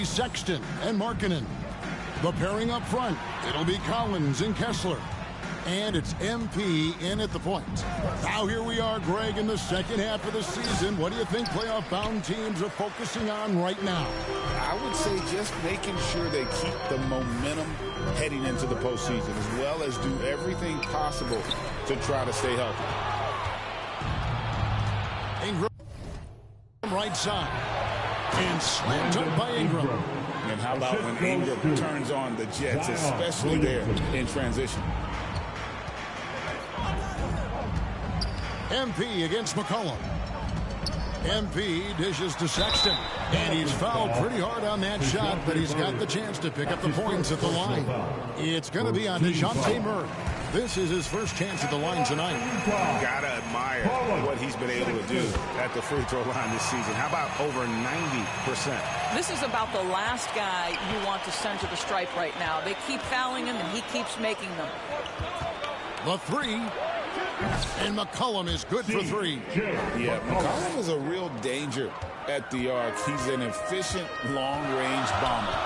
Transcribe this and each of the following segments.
be Sexton and Markkanen. The pairing up front, it'll be Collins and Kessler. And it's MP in at the point. Now here we are, Greg, in the second half of the season. What do you think playoff-bound teams are focusing on right now? I would say just making sure they keep the momentum heading into the postseason, as well as do everything possible to try to stay healthy. Ingram, right side. And slammed up by Ingram. And how about when Ingram turns on the Jets, especially there in transition? MP against McCollum. MP dishes to Sexton. And he's fouled pretty hard on that shot, but he's got the chance to pick up the points at the line. It's going to be on DeJounte Murray. This is his first chance at the line tonight. Gotta admire what he's been able to do at the free throw line this season. How about over 90%? This is about the last guy you want to send to the stripe right now. They keep fouling him, and he keeps making them. The three. And McCollum is good for three. Yeah, McCollum is a real danger at the arc. He's an efficient long-range bomber.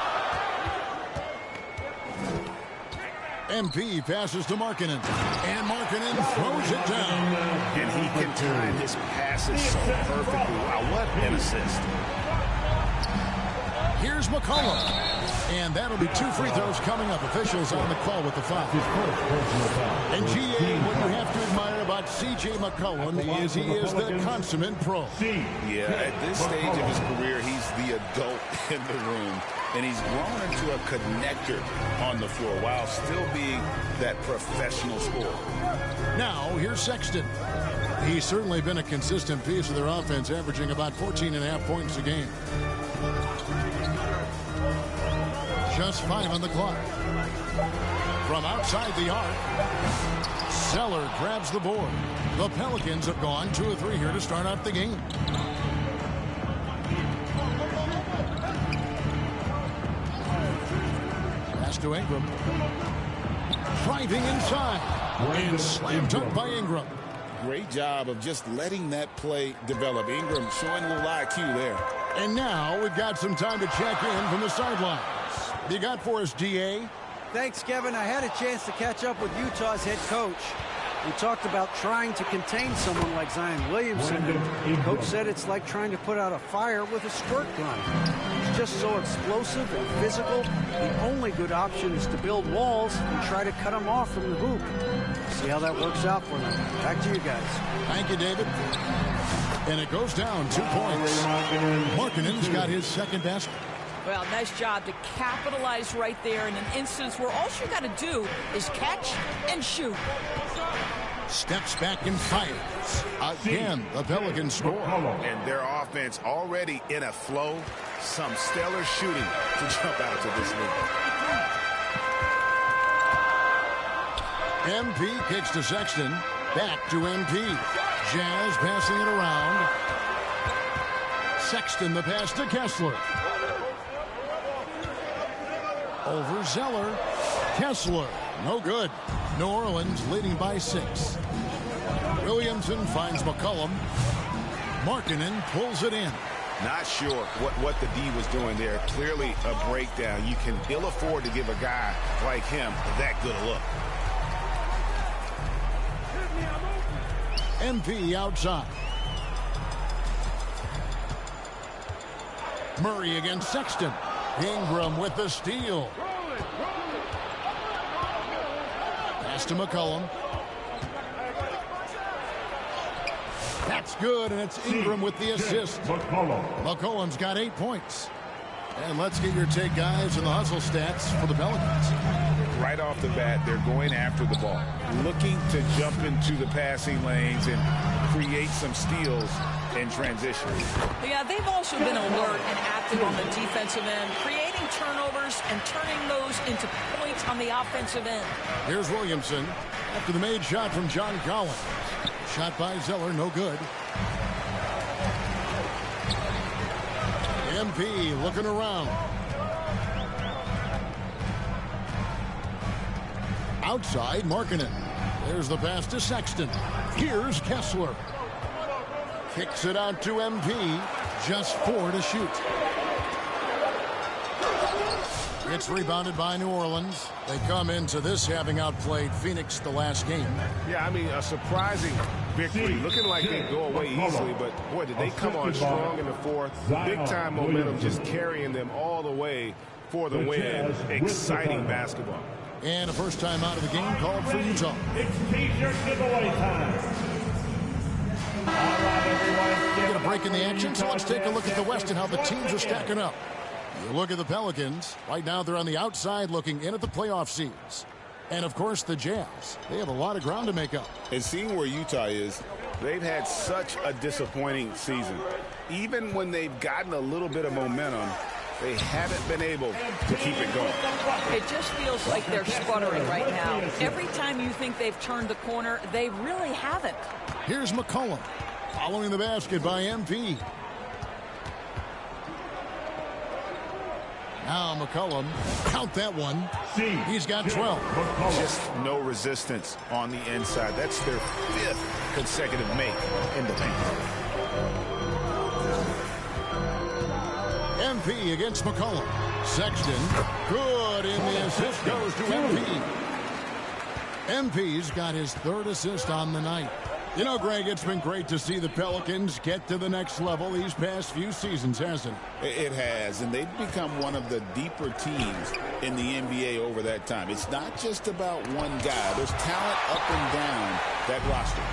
MP passes to Markkanen. And Markkanen throws it down. And he can time his passes so perfectly. Wow, what an assist. Here's McCollum. And that'll be 2 free throws coming up. Officials on the call with the foul. And GA, what you have to admire about C.J. McCollum is he is the consummate pro. Yeah, at this stage of his career, he's the adult in the room. And he's grown into a connector on the floor while still being that professional scorer. Now, here's Sexton. He's certainly been a consistent piece of their offense, averaging about 14.5 points a game. Just 5 on the clock. From outside the arc, Zeller grabs the board. The Pelicans have gone 2 of 3 here to start out the game. Pass to Ingram. Driving inside. And slammed up by Ingram. Great job of just letting that play develop. Ingram showing a little IQ there. And now we've got some time to check in from the sidelines. You got for us, DA? Thanks, Kevin. I had a chance to catch up with Utah's head coach. We talked about trying to contain someone like Zion Williamson. And coach said it's like trying to put out a fire with a squirt gun. He's just so explosive and physical. The only good option is to build walls and try to cut him off from the hoop. See how that works out for them. Back to you guys. Thank you, David. And it goes down 2 points. Markkanen's got his second basket. Well, nice job to capitalize right there in an instance where all you got to do is catch and shoot. Steps back and fires. Again, the Pelicans score. And their offense already in a flow. Some stellar shooting to jump out to this lead. MP kicks to Sexton. Back to MP. Jazz passing it around. Sexton the pass to Kessler. Over Zeller. Kessler. No good. New Orleans leading by 6. Williamson finds McCollum. Markkanen pulls it in. Not sure what the D was doing there. Clearly a breakdown. You can ill afford to give a guy like him that good a look. MP outside. Murray against Sexton. Ingram with the steal. Pass to McCollum. That's good, and it's Ingram with the assist. McCollum's got 8 points. And let's get your take, guys, on the hustle stats for the Pelicans. Right off the bat, they're going after the ball, looking to jump into the passing lanes and create some steals in transition. Yeah, they've also been alert and active on the defensive end, creating turnovers and turning those into points on the offensive end. Here's Williamson after the made shot from John Collins. Shot by Zeller, no good. MP looking around. Outside, Markkanen. There's the pass to Sexton. Here's Kessler. Kicks it out to MP. Just 4 to shoot. It's rebounded by New Orleans. They come into this having outplayed Phoenix the last game. Yeah, I mean, a surprising victory. Looking like they go away easily, but boy, did they come on strong in the fourth. Big-time momentum just carrying them all the way for the win. Exciting basketball. And a first time out of the game called for Utah. It's T-shirt giveaway time. We're going to break in the action, so let's take a look at the West and how the teams are stacking up. You look at the Pelicans. Right now they're on the outside looking in at the playoff seeds. And, of course, the Jazz. They have a lot of ground to make up. And seeing where Utah is, they've had such a disappointing season. Even when they've gotten a little bit of momentum, they haven't been able to keep it going. It just feels like they're sputtering right now. Every time you think they've turned the corner, they really haven't. Here's McCollum following the basket by MP. Now McCollum, count that one. He's got 12. Just no resistance on the inside. That's their 5th consecutive make in the paint. MP against McCollum. Sexton, good in the assist, goes to MP. MP's got his 3rd assist on the night. You know, Greg, it's been great to see the Pelicans get to the next level these past few seasons, hasn't it? It has, and they've become one of the deeper teams in the NBA over that time. It's not just about one guy. There's talent up and down that roster.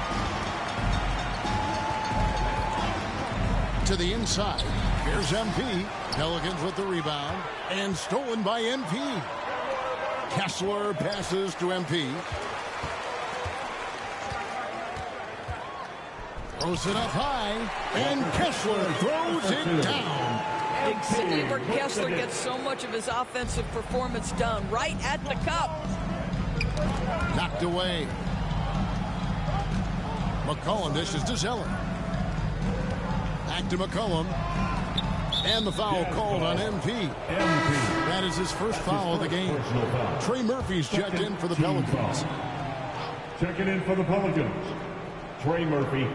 To the inside. Here's MP. Pelicans with the rebound. And stolen by MP. Kessler passes to MP. Throws it up high. And Kessler throws it down. Big city where Kessler gets so much of his offensive performance done right at the cup. Knocked away. McCollum dishes to Zeller. Back to McCollum. And the foul called on MP. That is his first foul of the game. Trey Murphy's checked in for the Pelicans. Checking in for the Pelicans, Trey Murphy.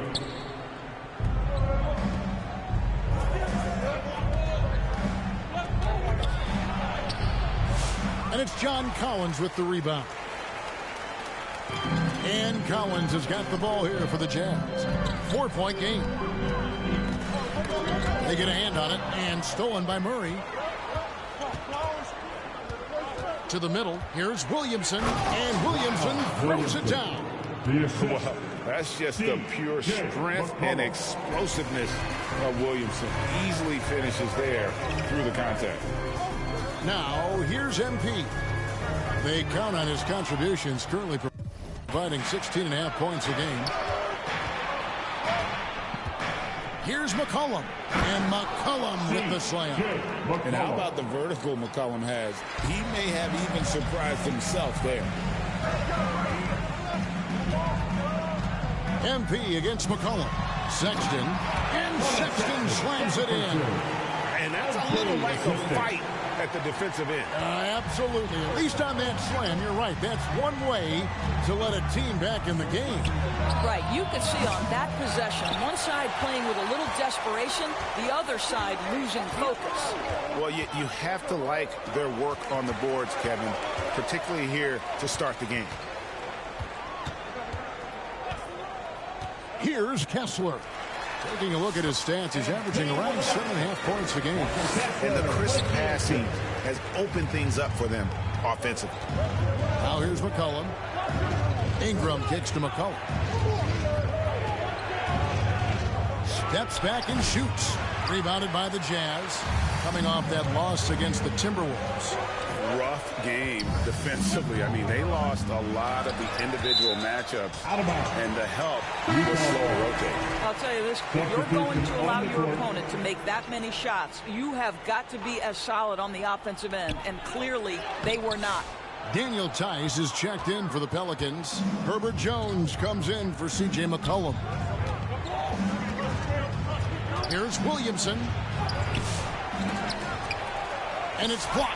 And it's John Collins with the rebound. And Collins has got the ball here for the Jazz. 4-point game. They get a hand on it, and stolen by Murray. To the middle, here's Williamson, and Williamson throws it down. Well, that's just the pure strength and explosiveness of Williamson. Easily finishes there through the contact. Now, here's MP. They count on his contributions, currently providing 16.5 points a game. Here's McCollum, and McCollum with the slam. And how about the vertical McCollum has? He may have even surprised himself there. MP against McCollum. Sexton, and Sexton slams it in. And that's a little like a fight at the defensive end. Absolutely. At least on that slam, you're right. That's one way to let a team back in the game. Right. You could see on that possession, one side playing with a little desperation, the other side losing focus. Well, you have to like their work on the boards, Kevin, particularly here to start the game. Here's Kessler. Taking a look at his stats, he's averaging around 7.5 points a game. And the crisp passing has opened things up for them offensively. Now here's McCollum. Ingram kicks to McCollum. Steps back and shoots. Rebounded by the Jazz. Coming off that loss against the Timberwolves. Rough game defensively. I mean, they lost a lot of the individual matchups, and the help was slow rotating. I'll tell you this, if you're going to allow your opponent to make that many shots, you have got to be as solid on the offensive end, and clearly they were not. Daniel Tice is checked in for the Pelicans. Herbert Jones comes in for C.J. McCollum. Here's Williamson. And it's blocked.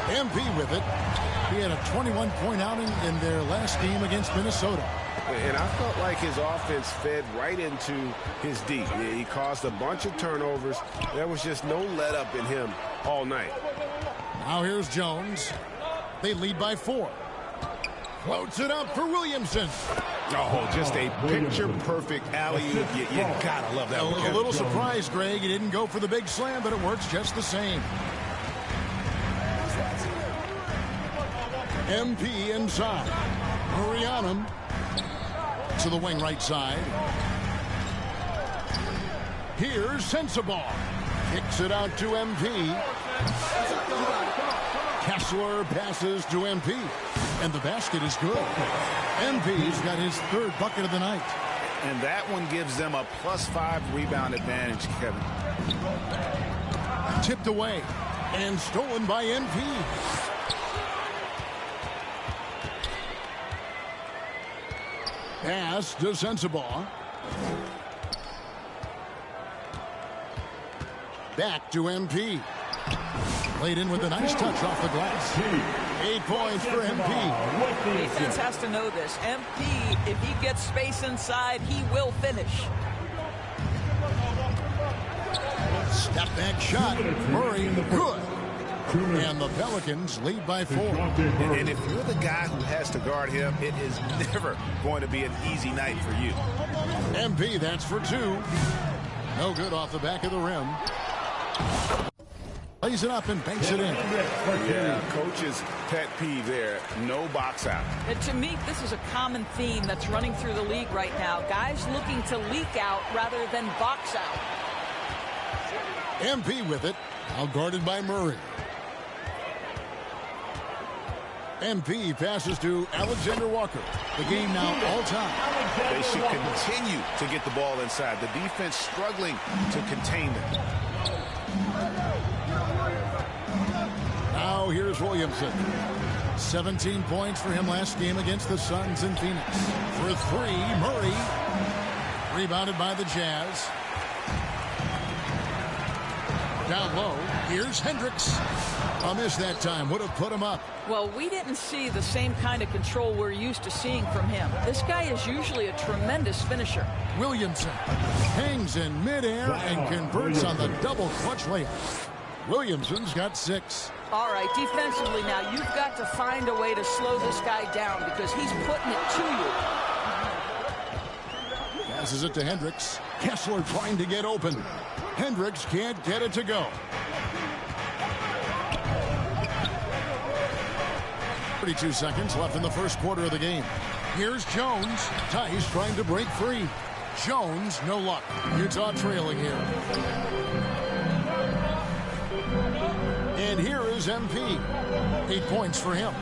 MP with it. He had a 21-point outing in their last game against Minnesota. And I felt like his offense fed right into his D. He caused a bunch of turnovers. There was just no let-up in him all night. Now here's Jones. They lead by 4. Floats it up for Williamson. Oh, just a picture-perfect alley-oop. You gotta love that. A little surprised, Greg. He didn't go for the big slam, but it works just the same. MP inside. Murray on him. To the wing right side. Here's Sensabaugh. Kicks it out to MP. Kessler passes to MP. And the basket is good. MP's got his 3rd bucket of the night. And that one gives them a +5 rebound advantage, Kevin. Tipped away. And stolen by MP. Pass to Sensabaugh. Back to MP. Played in with a nice touch off the glass. 8 points for MP. Defense has to know this. MP, if he gets space inside, he will finish. Step back shot. Murray, good. And the Pelicans lead by 4. And if you're the guy who has to guard him, it is never going to be an easy night for you. MP, that's for 2. No good off the back of the rim. Lays it up and banks it in. Yeah, coach's pet peeve there. No box out. And to me, this is a common theme that's running through the league right now. Guys looking to leak out rather than box out. MP with it. Now guarded by Murray. MP passes to Alexander Walker. The game now all-time. They should continue to get the ball inside. The defense struggling to contain them. Now here's Williamson. 17 points for him last game against the Suns in Phoenix. For 3, Murray. Rebounded by the Jazz. Down low. Here's Hendricks. A miss that time. Would have put him up. Well, we didn't see the same kind of control we're used to seeing from him. This guy is usually a tremendous finisher. Williamson hangs in midair and converts on the double clutch layup. Williamson's got 6. All right, defensively now, you've got to find a way to slow this guy down because he's putting it to you. Passes it to Hendricks. Kessler trying to get open. Hendricks can't get it to go. 32 seconds left in the first quarter of the game. Here's Jones. Tice trying to break free. Jones, no luck. Utah trailing here. And here is MP. 8 points for him.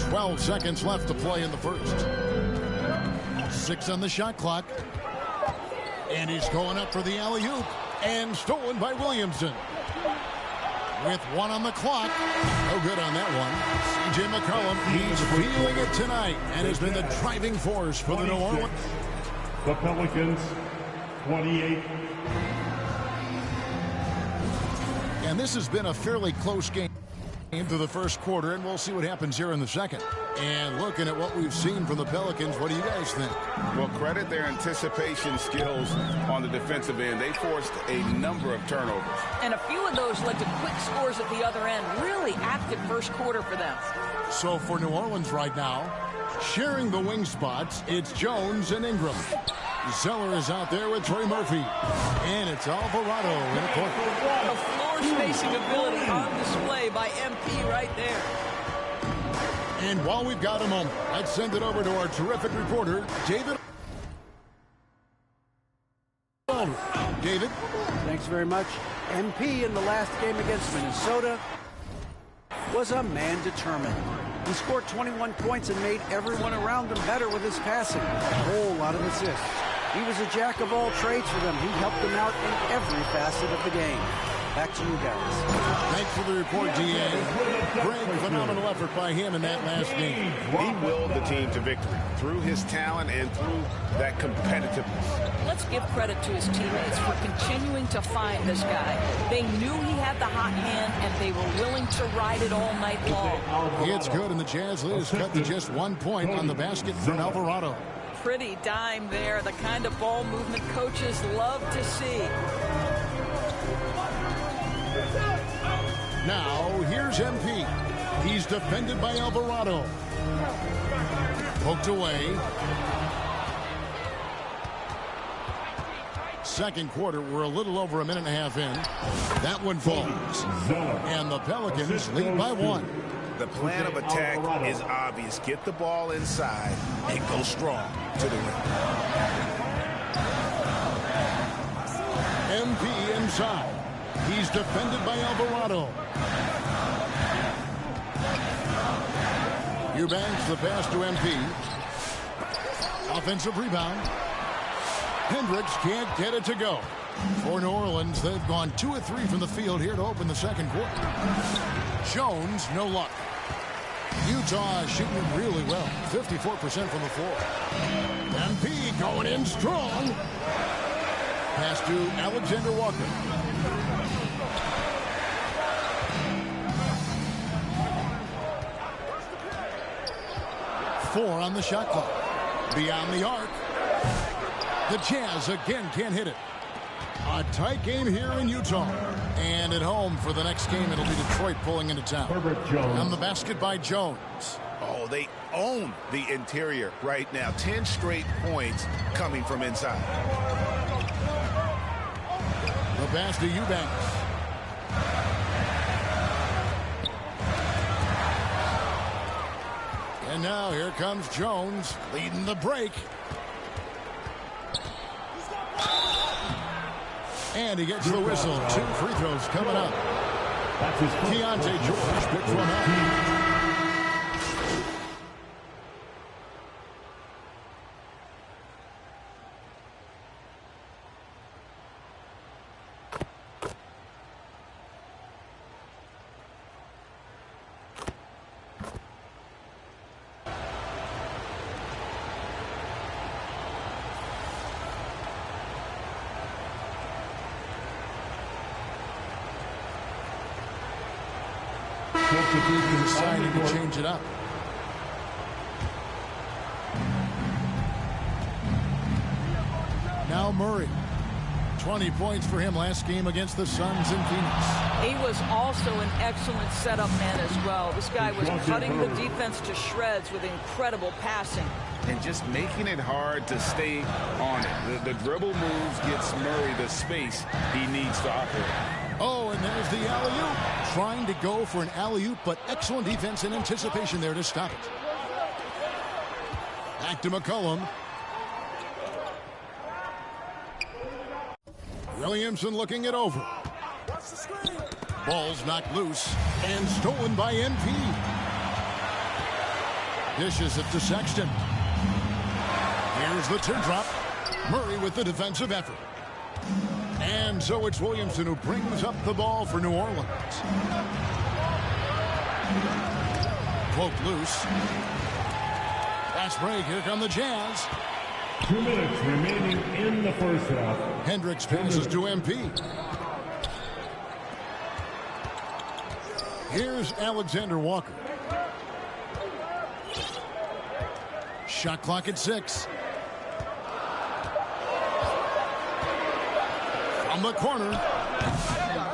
12 seconds left to play in the first. 6 on the shot clock. And he's going up for the alley-oop. And stolen by Williamson. With 1 on the clock. No good on that one. C.J. McCollum, he's feeling it tonight and has been the driving force for the New Orleans. The Pelicans, 28. And this has been a fairly close game into the first quarter, and we'll see what happens here in the second. And looking at what we've seen from the Pelicans, what do you guys think? Well, credit their anticipation skills on the defensive end. They forced a number of turnovers. And a few of those led to quick scores at the other end. Really active first quarter for them. So for New Orleans right now, sharing the wing spots, it's Jones and Ingram. Zeller is out there with Trey Murphy. And it's Alvarado in a court. The floor-spacing ability on display by MP right there. And while we've got a moment, let's send it over to our terrific reporter, David. David. Thanks very much. MP in the last game against Minnesota was a man determined. He scored 21 points and made everyone around him better with his passing. A whole lot of assists. He was a jack of all trades for them. He helped them out in every facet of the game. Back to you guys. Thanks for the report, D.A. Great, phenomenal effort by him in that last game. He willed the team to victory through his talent and through that competitiveness. Let's give credit to his teammates for continuing to find this guy. They knew he had the hot hand, and they were willing to ride it all night long. It's good, and the Jazz lead is cut to just 1 point on the basket from Alvarado. Pretty dime there, the kind of ball movement coaches love to see. Now, here's MP. He's defended by Alvarado. Poked away. Second quarter, we're a little over a minute and a half in. That one falls. And the Pelicans lead by 1. The plan of attack is obvious. Get the ball inside and go strong to the rim. MP inside. He's defended by Alvarado. Eubanks the pass to MP. Offensive rebound. Hendricks can't get it to go. For New Orleans, they've gone 2 of 3 from the field here to open the second quarter. Jones, no luck. Utah shooting it really well. 54% from the floor. MP going in strong. Pass to Alexander Walker. Four on the shot clock. Beyond the arc. The Jazz again can't hit it. A tight game here in Utah. And at home for the next game, it'll be Detroit pulling into town. On the basket by Jones. Oh, they own the interior right now. 10 straight points coming from inside. The pass to Eubanks. And now here comes Jones leading the break. And he gets the whistle. 2 free throws coming up. Keontae George picks one up. Deciding to change it up. Now Murray. 20 points for him last game against the Suns in Phoenix. He was also an excellent setup man as well. This guy was cutting the defense to shreds with incredible passing. And just making it hard to stay on it. The dribble moves gets Murray the space he needs to operate. Oh, and there's the alley-oop. Trying to go for an alley-oop, but excellent defense and anticipation there to stop it. Back to McCollum. Williamson looking it over. Ball's knocked loose and stolen by MP. Dishes it to Sexton. Here's the teardrop. Murray with the defensive effort. And so it's Williamson who brings up the ball for New Orleans. Quote loose. Fast break. Here come the Jazz. 2 minutes remaining in the first half. Hendricks passes to MP. Here's Alexander Walker. Shot clock at 6. From the corner.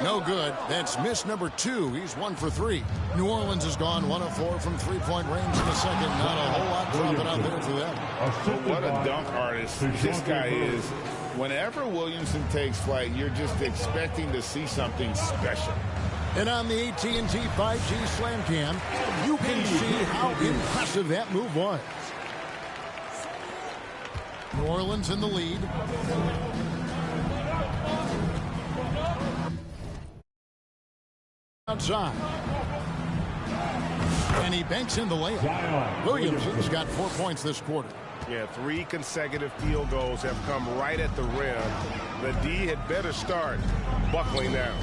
No good. That's miss number 2. He's 1 for 3. New Orleans has gone 1 of 4 from three-point range in the second. Not a whole lot dropping out there for them. What a dunk artist this guy is. Whenever Williamson takes flight, you're just expecting to see something special. And on the AT&T 5G Slam Cam, you can see how impressive that move was. New Orleans in the lead. Outside. And he banks in the layup. Williamson's got 4 points this quarter. Yeah, 3 consecutive field goals have come right at the rim. The D had better start buckling down.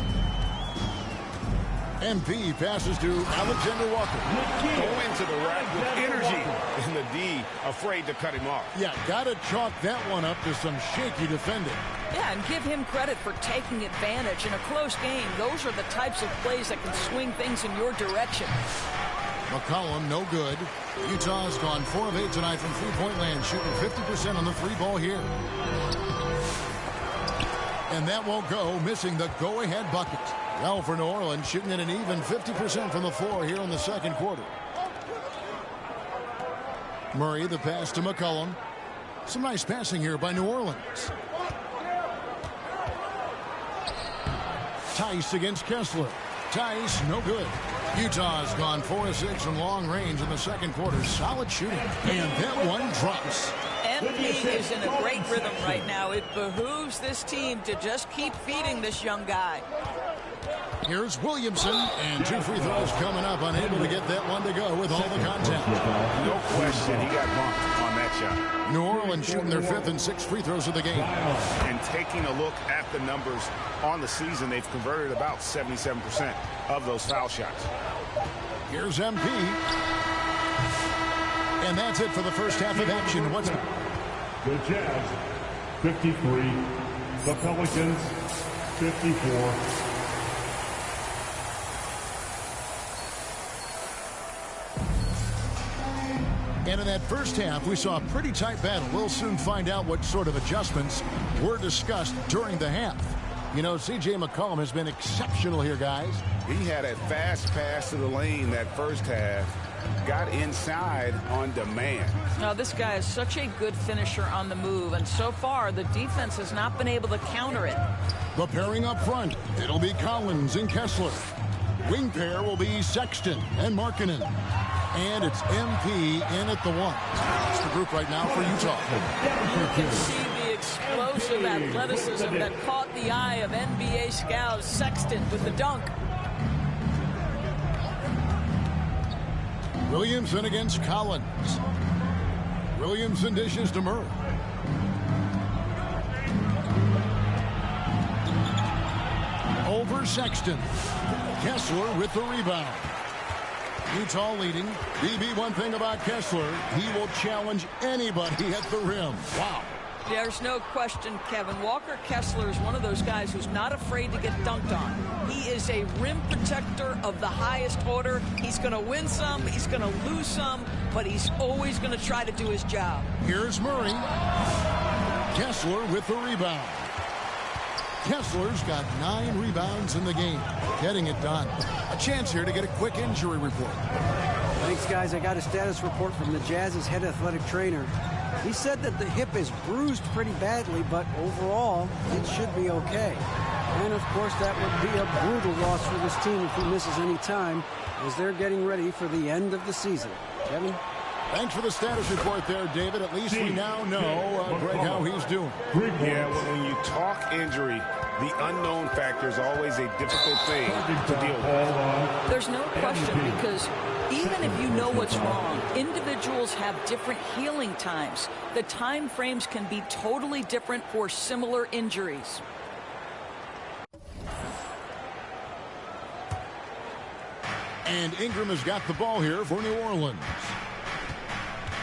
MP passes to Alexander Walker. Go into the rack with energy. And the D afraid to cut him off. Yeah, got to chalk that one up to some shaky defending. Yeah, and give him credit for taking advantage in a close game. Those are the types of plays that can swing things in your direction. McCollum, no good. Utah's gone 4 of 8 tonight from three-point land, shooting 50% on the three ball here. And that won't go, missing the go-ahead bucket. Well, for New Orleans, shooting at an even 50% from the floor here in the second quarter. Murray, the pass to McCollum. Some nice passing here by New Orleans. Tice against Kessler. Tice, no good. Utah's gone 4 of 6 from long range in the second quarter. Solid shooting. And that one drops. MP is in a great rhythm right now. It behooves this team to just keep feeding this young guy. Here's Williamson, and 2 free throws coming up. Unable to get that one to go with all the contact. No question, he got bumped on that shot. New Orleans shooting their 5th and 6th free throws of the game. And taking a look at the numbers on the season, they've converted about 77% of those foul shots. Here's MP. And that's it for the first half of action. What's The Jazz, 53. The Pelicans, 54. And in that first half, we saw a pretty tight battle. We'll soon find out what sort of adjustments were discussed during the half. You know, C.J. McCollum has been exceptional here, guys. He had a fast pass to the lane that first half. Got inside on demand. Now, this guy is such a good finisher on the move, and so far the defense has not been able to counter it. The pairing up front, it'll be Collins and Kessler. Wing pair will be Sexton and Markkanen. And it's MP in at the 1. That's the group right now for Utah. You can see the explosive athleticism that caught the eye of NBA scouts. Sexton with the dunk. Williamson against Collins. Williamson dishes to Murray. Over Sexton. Kessler with the rebound. Utah leading. BB, one thing about Kessler, he will challenge anybody at the rim. Wow. There's no question, Kevin. Walker Kessler is one of those guys who's not afraid to get dunked on. He is a rim protector of the highest order. He's going to win some, he's going to lose some, but he's always going to try to do his job. Here's Murray. Kessler with the rebound. Kessler's got 9 rebounds in the game, getting it done. A chance here to get a quick injury report. Thanks, guys. I got a status report from the Jazz's head athletic trainer. He said that the hip is bruised pretty badly, but overall, it should be okay. And, of course, that would be a brutal loss for this team if he misses any time, as they're getting ready for the end of the season. Kevin? Thanks for the status report there, David. At least we now know, Greg, how he's doing. Yeah, when you talk injury, the unknown factor is always a difficult thing to deal with. There's no question, because even if you know what's wrong, individuals have different healing times. The time frames can be totally different for similar injuries. And Ingram has got the ball here for New Orleans.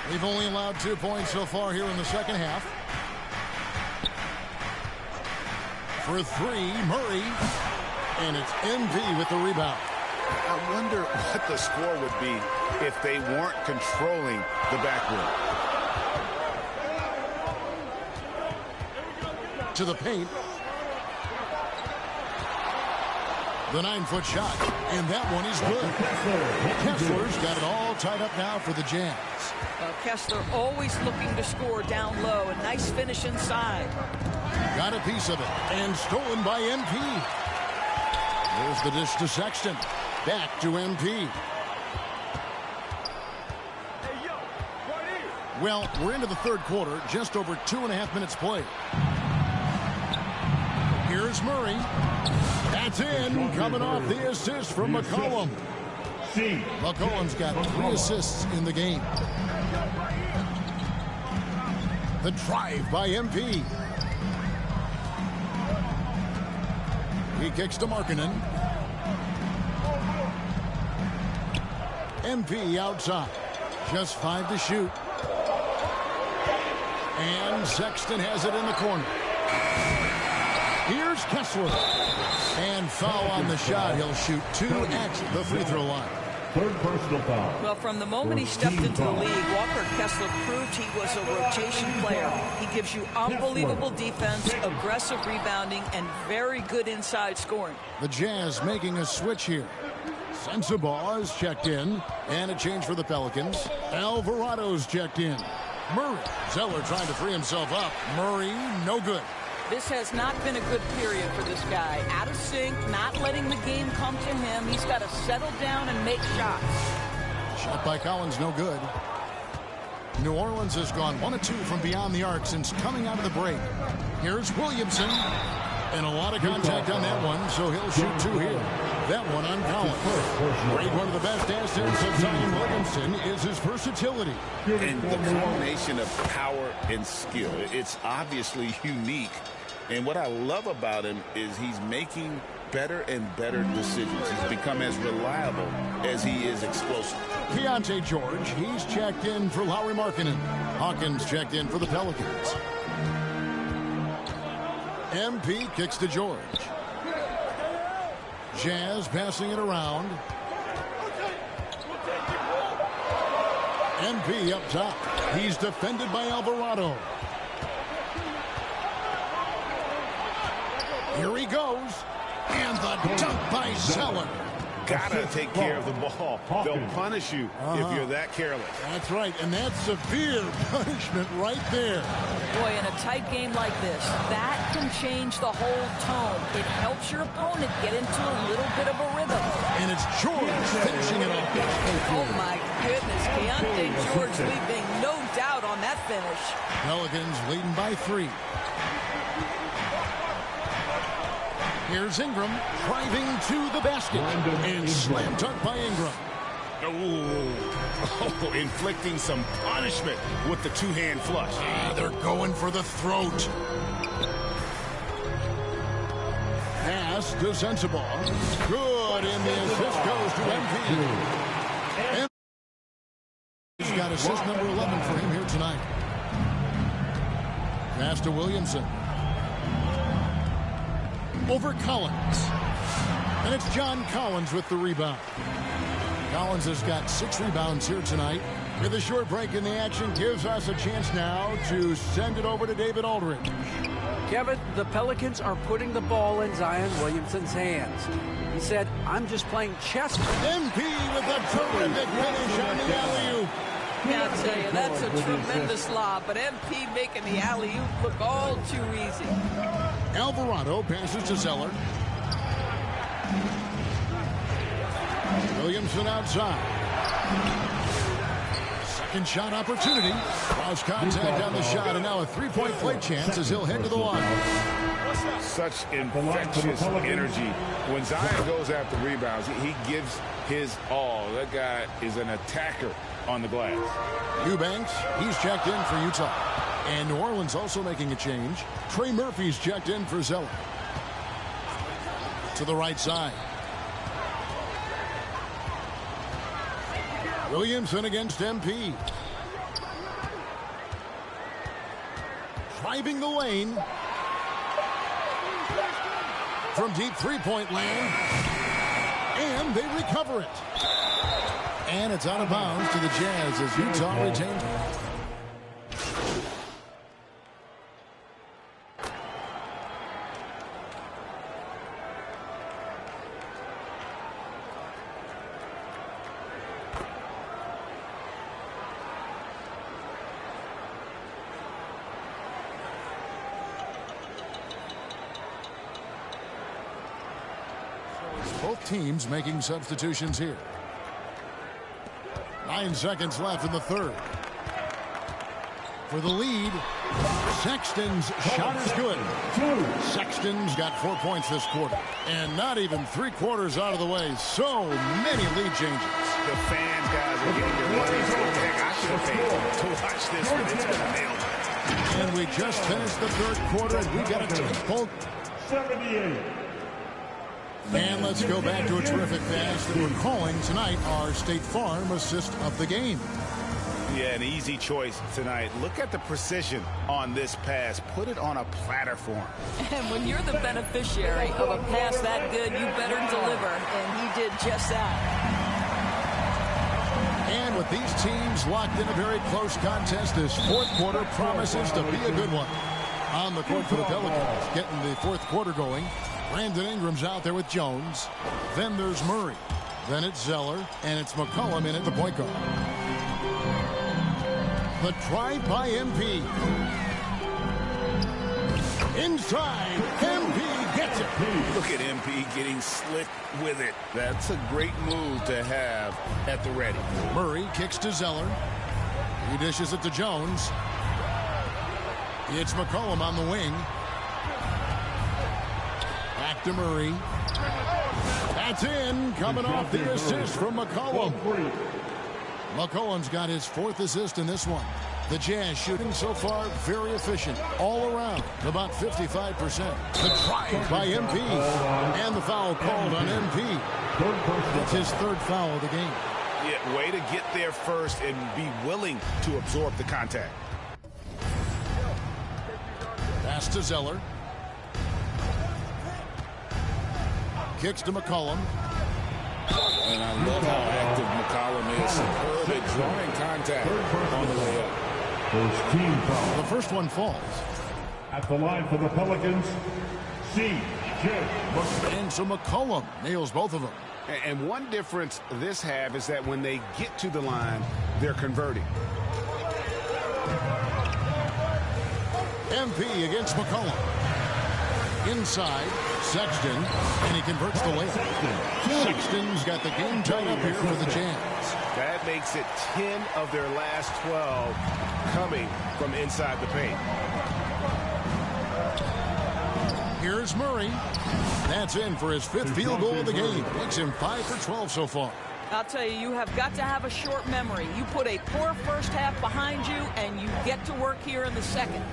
They've only allowed 2 points so far here in the second half. For 3, Murray. And it's MV with the rebound. I wonder what the score would be if they weren't controlling the back rim. To the paint. The 9-foot shot. And that one is good. Kessler's got it all tied up now for the Jazz. Kessler always looking to score down low. A nice finish inside. Got a piece of it. And stolen by MP. There's the dish to Sexton. Back to MP. Well, we're into the third quarter. Just over 2.5 minutes played. Here's Murray. That's in. Coming off the assist from McCollum. McCollum's got 3 assists in the game. The drive by MP. He kicks to Markkanen. MP outside. Just 5 to shoot. And Sexton has it in the corner. Here's Kessler. And foul on the shot. He'll shoot 2 at the free throw line. Third personal foul. Well, from the moment he stepped into the league, Walker Kessler proved he was a rotation player. He gives you unbelievable defense, aggressive rebounding, and very good inside scoring. The Jazz making a switch here. Sensabaugh is checked in. And a change for the Pelicans. Alvarado's checked in. Murray. Zeller trying to free himself up. Murray, no good. This has not been a good period for this guy. Out of sync, not letting the game come to him. He's got to settle down and make shots. Shot by Collins, no good. New Orleans has gone 1 of 2 from beyond the arc since coming out of the break. Here's Williamson. And a lot of contact on that one, so he'll shoot 2 here. That one on Collins. Great, one of the best assets of Zion Williamson is his versatility. And the combination of power and skill, it's obviously unique. And what I love about him is he's making better and better decisions. He's become as reliable as he is explosive. Keontae George, he's checked in for Lauri Markkanen. Hawkins checked in for the Pelicans. MP kicks to George. Jazz passing it around. MP up top. He's defended by Alvarado. Here he goes. And the dunk by Zeller. Gotta take care of the ball. They'll punish you if you're that careless. That's right, and that's severe punishment right there. Boy, in a tight game like this, that can change the whole tone. It helps your opponent get into a little bit of a rhythm. And it's George finishing it off. Oh, my goodness. Keontae George leaving no doubt on that finish. Pelicans leading by 3. Here's Ingram driving to the basket. And slam dunk by Ingram. Oh, inflicting some punishment with the 2-hand flush. They're going for the throat. Pass to Sensabaugh. Good, and the assist goes to MP. He's got assist number 11 for him here tonight. Pass to Williamson. Over Collins. And it's John Collins with the rebound. Collins has got 6 rebounds here tonight. With a short break in the action, gives us a chance now to send it over to David Aldridge. Kevin, the Pelicans are putting the ball in Zion Williamson's hands. He said, I'm just playing chess. MP with a terrific finish on the alley-oop. I'll tell you, that's a tremendous lob, but MP making the alley-oop look all too easy. Alvarado passes to Zeller. Williamson outside. Second shot opportunity. Cross contact on the shot, and now a 3-point play chance as he'll head to the line. Such infectious energy. When Zion goes after rebounds, he gives his all. That guy is an attacker on the glass. Eubanks, he's checked in for Utah. And New Orleans also making a change. Trey Murphy's checked in for Zeller. To the right side. Williamson against MP. Driving the lane. From deep 3-point land. And they recover it. And it's out of bounds to the Jazz as Utah retains it. Both teams making substitutions here. 9 seconds left in the third. For the lead, Sexton's shot is good. Sexton's got 4 points this quarter. And not even 3 quarters out of the way. So many lead changes. The fans, guys, are getting their money's worth. Heck, I should have paid to watch this one. It's been nailed. And we just finished the third quarter, and we got a tight ball. 78. And let's go back to a terrific pass that we're calling tonight our State Farm assist of the game. Yeah, an easy choice tonight. Look at the precision on this pass. Put it on a platter for him. And when you're the beneficiary of a pass that good, you better deliver. And he did just that. And with these teams locked in a very close contest, this fourth quarter promises to be a good one. On the court for the Pelicans, getting the fourth quarter going. Brandon Ingram's out there with Jones. Then there's Murray. Then it's Zeller. And it's McCollum in at the point guard. The try by MP. Inside. MP gets it. Look at MP getting slick with it. That's a great move to have at the ready. Murray kicks to Zeller. He dishes it to Jones. It's McCollum on the wing. Back to Murray. That's in. Coming off the assist from McCollum. McCollum's got his fourth assist in this one. The Jazz shooting so far very efficient all around, about 55%. The try by MP. And the foul called on MP. That's his third foul of the game. Yeah, way to get there first and be willing to absorb the contact. Pass to Zeller. Kicks to McCollum. And I love how active McCollum is. Superb at drawing contact on the way up. First team foul. The first one falls. At the line for the Pelicans, C.J. And so McCollum nails both of them. And one difference this half is that when they get to the line, they're converting. MP against McCollum. Inside, Sexton, and he converts the layup. Sexton's got the game tied up here for the Jazz. That makes it 10 of their last 12 coming from inside the paint. Here's Murray. That's in for his fifth field goal of the game. Makes him 5 for 12 so far. I'll tell you, you have got to have a short memory. You put a poor first half behind you, and you get to work here in the second.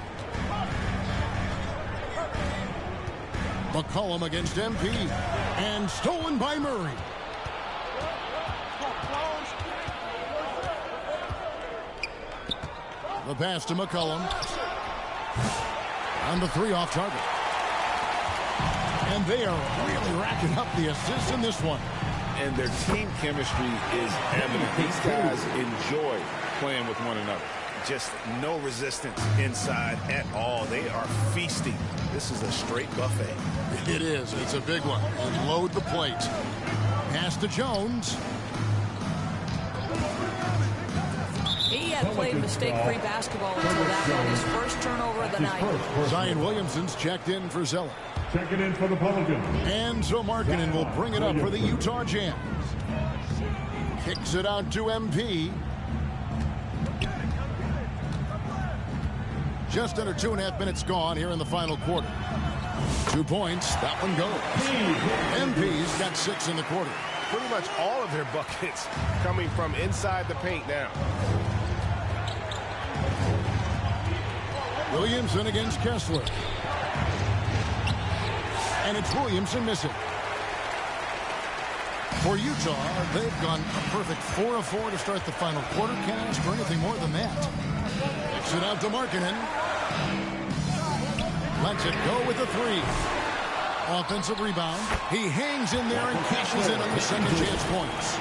McCollum against MP. And stolen by Murray. The pass to McCollum. On the three off target. And they are really racking up the assists in this one. And their team chemistry is evident. These guys enjoy playing with one another. Just no resistance inside at all. They are feasting. This is a straight buffet. It is. It's a big one. And load the plate. Pass to Jones. He had played mistake-free basketball until that one. His first turnover of the night. Zion Williamson's checked in for Zeller. Checking in for the Pelicans. And so Markkanen will bring it up for the Utah Jazz. Kicks it out to MP. Just under 2.5 minutes gone here in the final quarter. 2 points. That one goes. MP's got 6 in the quarter. Pretty much all of their buckets coming from inside the paint now. Williamson against Kessler. And it's Williamson missing. For Utah, they've gone a perfect 4 of 4 to start the final quarter. Can't ask for anything more than that. Kicks it out to Markkanen. Lets it go with the 3. Offensive rebound. He hangs in there and cashes in on the second chance points.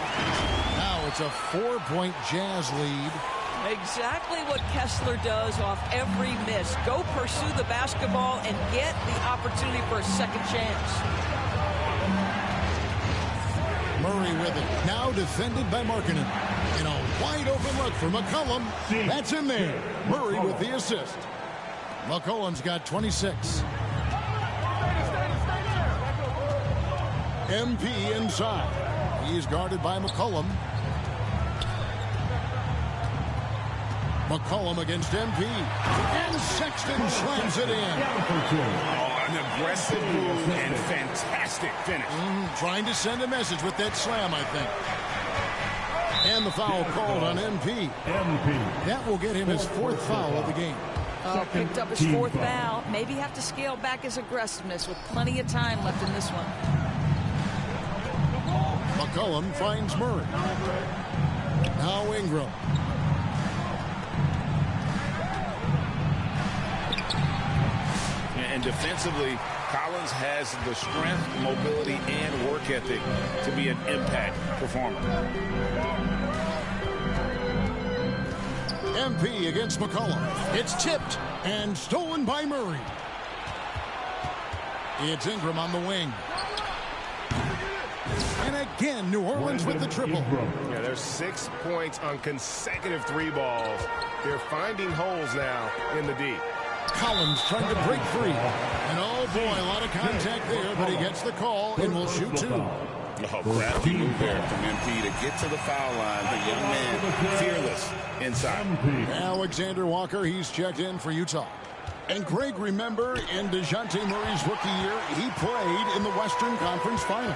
Now it's a 4-point Jazz lead. Exactly what Kessler does off every miss. Go pursue the basketball and get the opportunity for a second chance. Murray with it. Now defended by Markkanen. And a wide open look for McCollum. That's in there. Murray with the assist. McCollum's got 26. MP inside. He's guarded by McCollum. McCollum against MP. And Sexton slams it in. Oh, an aggressive move and fantastic finish. Trying to send a message with that slam, I think. And the foul called on MP. That will get him his 4th foul of the game. Picked up his 4th foul. Maybe have to scale back his aggressiveness with plenty of time left in this one. McCollum finds Murray. Now Ingram. And defensively, Collins has the strength, mobility, and work ethic to be an impact performer. MP against McCollum. It's tipped and stolen by Murray. It's Ingram on the wing. And again, New Orleans with the triple. Yeah, there's 6 points on consecutive 3 balls. They're finding holes now in the D. Collins trying to break free. And oh boy, a lot of contact there, but he gets the call and will shoot 2. Oh, crafty move there from MP to get to the foul line. The young man, fearless inside. Alexander Walker, he's checked in for Utah. And Greg, remember, in DeJounte Murray's rookie year, he played in the Western Conference Finals.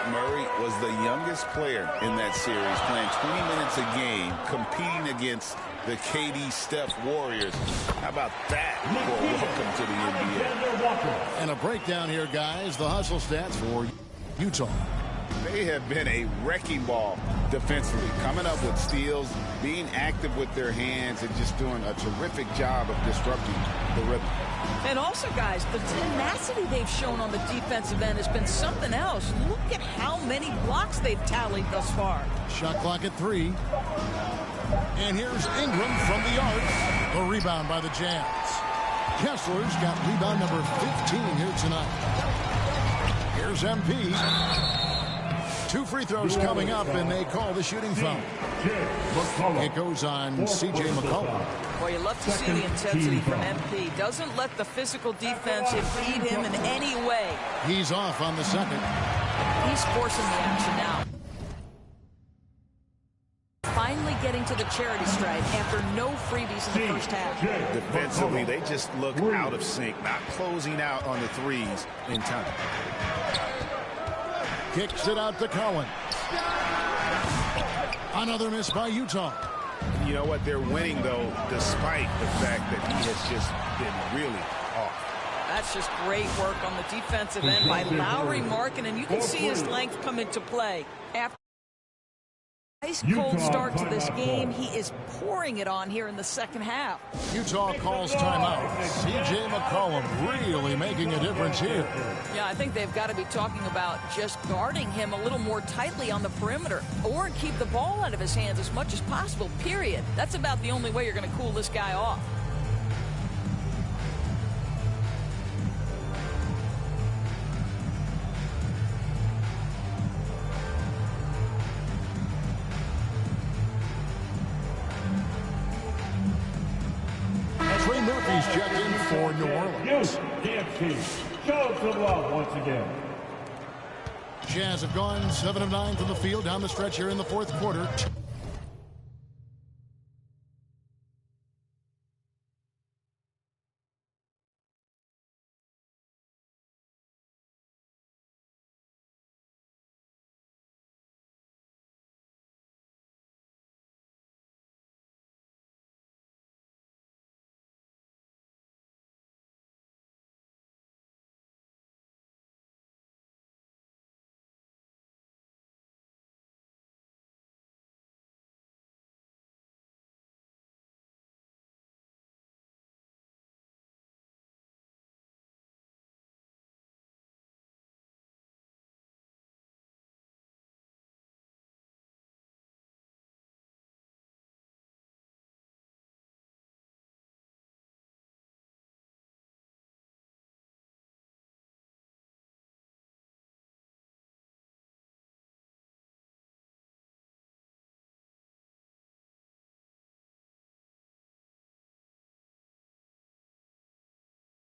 Murray was the youngest player in that series, playing 20 minutes a game, competing against the KD Steph Warriors. How about that for welcome to the NBA? And a breakdown here, guys. The hustle stats for Utah. They have been a wrecking ball defensively, coming up with steals, being active with their hands, and just doing a terrific job of disrupting the rhythm. And also, guys, the tenacity they've shown on the defensive end has been something else. Look at how many blocks they've tallied thus far. Shot clock at 3. And here's Ingram from the arc. The rebound by the Jazz. Kessler's got rebound number 15 here tonight. Here's MP. 2 free throws coming up, and they call the shooting foul. It goes on C.J. McCollum. Well, you love to see the intensity from MP. Doesn't let the physical defense impede him in any way. He's off on the second. He's forcing the action now. Finally getting to the charity stripe after no freebies in the first half. Defensively, they just look out of sync, not closing out on the threes in time. Kicks it out to Collins. Another miss by Utah. You know what? They're winning, though, despite the fact that he has just been really off. That's just great work on the defensive end by Lowry Markin, and you can see his length come into play. After ice cold start to this game, he is pouring it on here in the second half. Utah calls timeout. C.J. McCollum really making a difference here. Yeah, I think they've got to be talking about just guarding him a little more tightly on the perimeter or keep the ball out of his hands as much as possible, period. That's about the only way you're going to cool this guy off. Murphy's checked in for New Orleans. Show some love once again. Jazz have gone 7 of 9 from the field down the stretch here in the fourth quarter.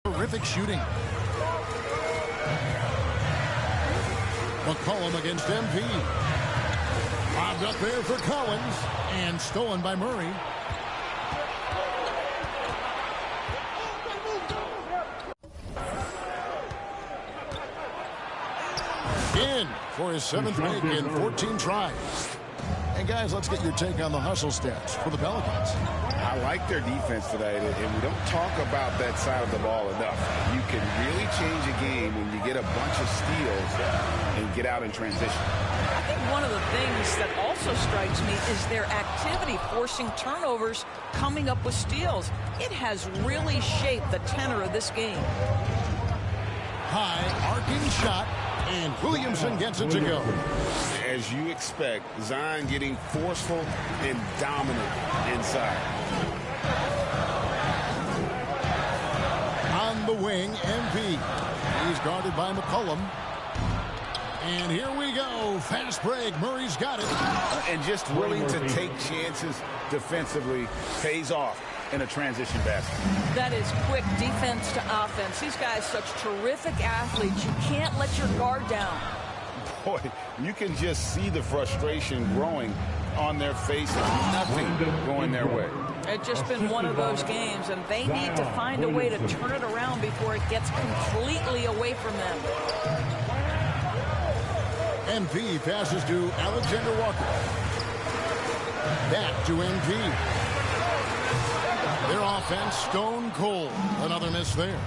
Terrific shooting. McCollum against MP. Lobbed up there for Collins and stolen by Murray. In for his 7th make in 14 tries. And guys, let's get your take on the hustle stats for the Pelicans. I like their defense tonight, and we don't talk about that side of the ball enough. You can really change a game when you get a bunch of steals and get out in transition. I think one of the things that also strikes me is their activity forcing turnovers, coming up with steals. It has really shaped the tenor of this game. High arcing shot, and Williamson gets it to go. As you expect, Zion getting forceful and dominant inside. On the wing, MP. He's guarded by McCollum. And here we go. Fast break. Murray's got it. And just willing to take chances defensively pays off in a transition basket. That is quick defense to offense. These guys such terrific athletes. You can't let your guard down. Boy, you can just see the frustration growing on their faces. Nothing going their way. It's just been one of those games, and they need to find a way to turn it around before it gets completely away from them. MP passes to Alexander Walker. Back to MP. Their offense stone cold. Another miss there.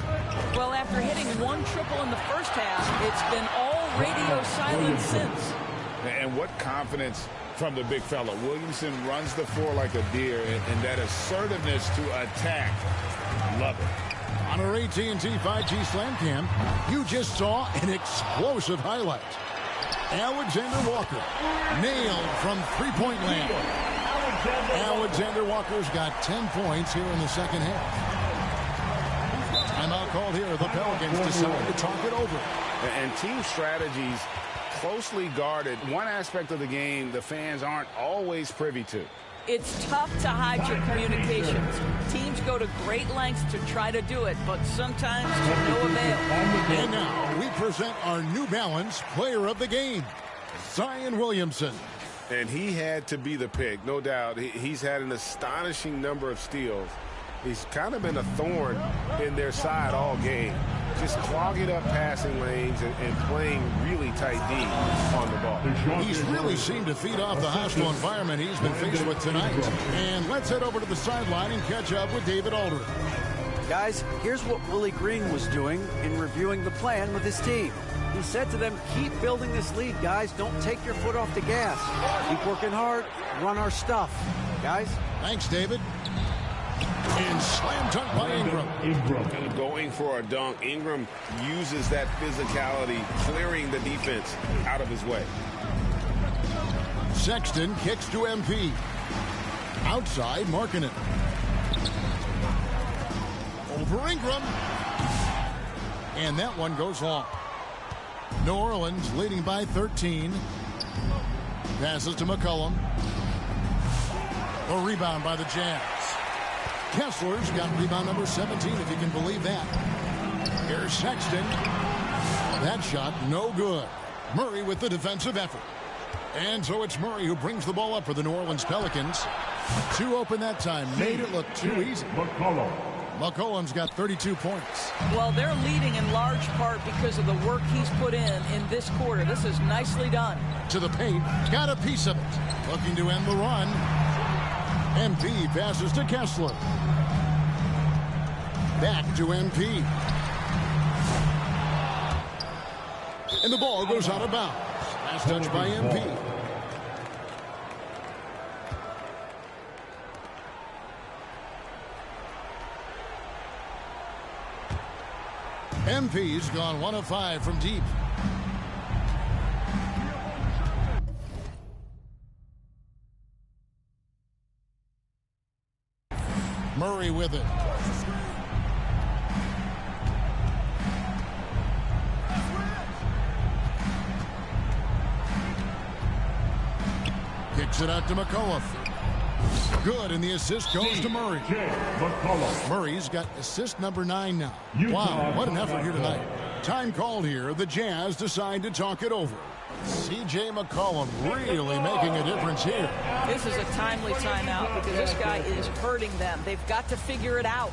Well, after hitting one triple in the first half, it's been all radio silence since. And what confidence from the big fella. Williamson runs the floor like a deer, and that assertiveness to attack. Love it. On our AT&T 5G Slam Cam, you just saw an explosive highlight. Alexander Walker nailed from three-point land. Alexander Walker's got 10 points here in the second half. Timeout called here. The Pelicans decide to talk it over. And team strategies closely guarded. One aspect of the game the fans aren't always privy to. It's tough to hide your communications. Teams go to great lengths to try to do it, but sometimes to no avail. And now we present our New Balance Player of the Game, Zion Williamson. And he had to be the pick, no doubt. He's had an astonishing number of steals. He's kind of been a thorn in their side all game, just clogging up passing lanes and playing really tight D on the ball. He's really seemed to feed off the hostile environment he's been faced with tonight. And let's head over to the sideline and catch up with David Aldridge. Guys, here's what Willie Green was doing in reviewing the plan with his team. He said to them, keep building this lead, guys. Don't take your foot off the gas. Keep working hard. Run our stuff. Guys? Thanks, David. And slam dunk by Ingram. Going for a dunk. Ingram uses that physicality, clearing the defense out of his way. Sexton kicks to MP. Outside, Markkanen. Over Ingram. And that one goes long. New Orleans leading by 13. Passes to McCollum. A rebound by the Jazz. Kessler's got rebound number 17, if you can believe that. Here's Sexton. That shot, no good. Murray with the defensive effort. And so it's Murray who brings the ball up for the New Orleans Pelicans. Too open that time. Made it look too easy. McCollum's got 32 points. Well, they're leading in large part because of the work he's put in this quarter. This is nicely done. To the paint. Got a piece of it. Looking to end the run. MP passes to Kessler. Back to MP. And the ball goes out of bounds. Last touch by MP. MP's gone 1 of 5 from deep. Murray with it. Kicks it out to McCollum. Good, and the assist goes to Murray. Murray's got assist number 9 now. Wow, what an effort here tonight. Time called here. The Jazz decide to talk it over. C.J. McCollum really making a difference here. This is a timely timeout because this guy is hurting them. They've got to figure it out.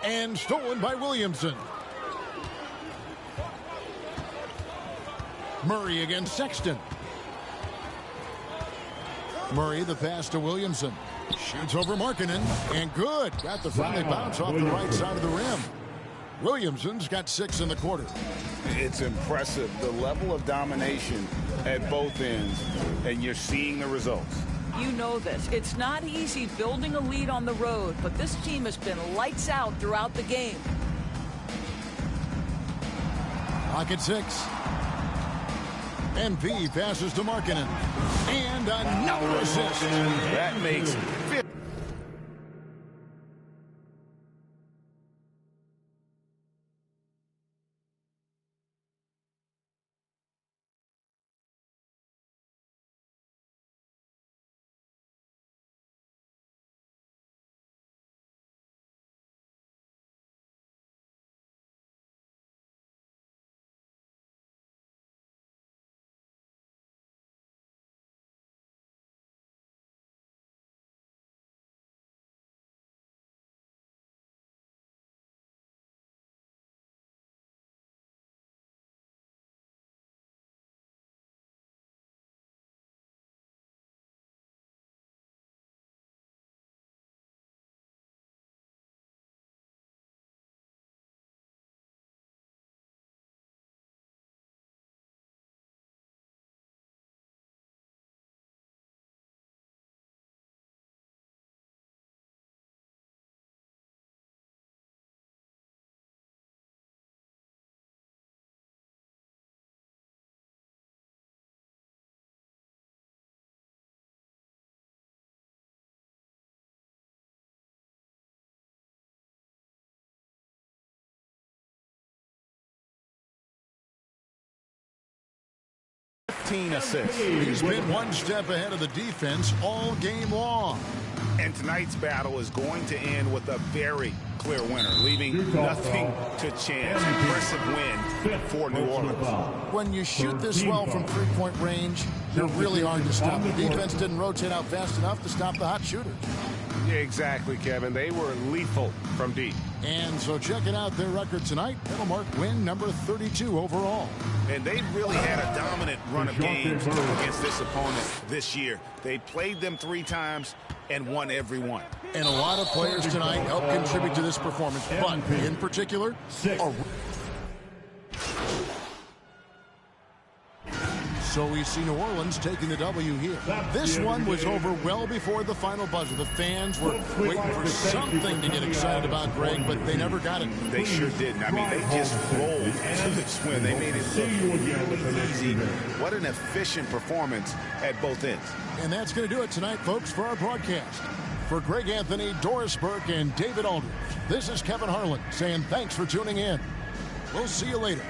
And stolen by Williamson. Murray against Sexton. Murray, the pass to Williamson. Shoots over Markkanen. And good. Got the friendly bounce off the right side of the rim. Williamson's got 6 in the quarter. It's impressive, the level of domination at both ends, and you're seeing the results. You know this. It's not easy building a lead on the road, but this team has been lights out throughout the game. Pocket 6. MP passes to Markkanen. And another assist. That makes 15 assists. He's been one step ahead of the defense all game long. And tonight's battle is going to end with a very clear winner, leaving nothing to chance. Impressive win for New Orleans. When you shoot this well from three-point range, you're really hard to stop. The defense didn't rotate out fast enough to stop the hot shooters. Yeah, exactly, Kevin. They were lethal from deep. And so checking out their record tonight, that'll mark win number 32 overall. And they really had a dominant run of games against this opponent this year. They played them 3 times and won every one. And a lot of players tonight helped contribute to this performance, but in particular, so we see New Orleans taking the W here. This one was over well before the final buzzer. The fans were waiting for something to get excited about, Greg, but they never got it. They sure didn't. I mean, they just rolled to this win. They made it look really easy. What an efficient performance at both ends. And that's going to do it tonight, folks, for our broadcast. For Greg Anthony, Doris Burke, and David Aldridge, this is Kevin Harlan saying thanks for tuning in. We'll see you later.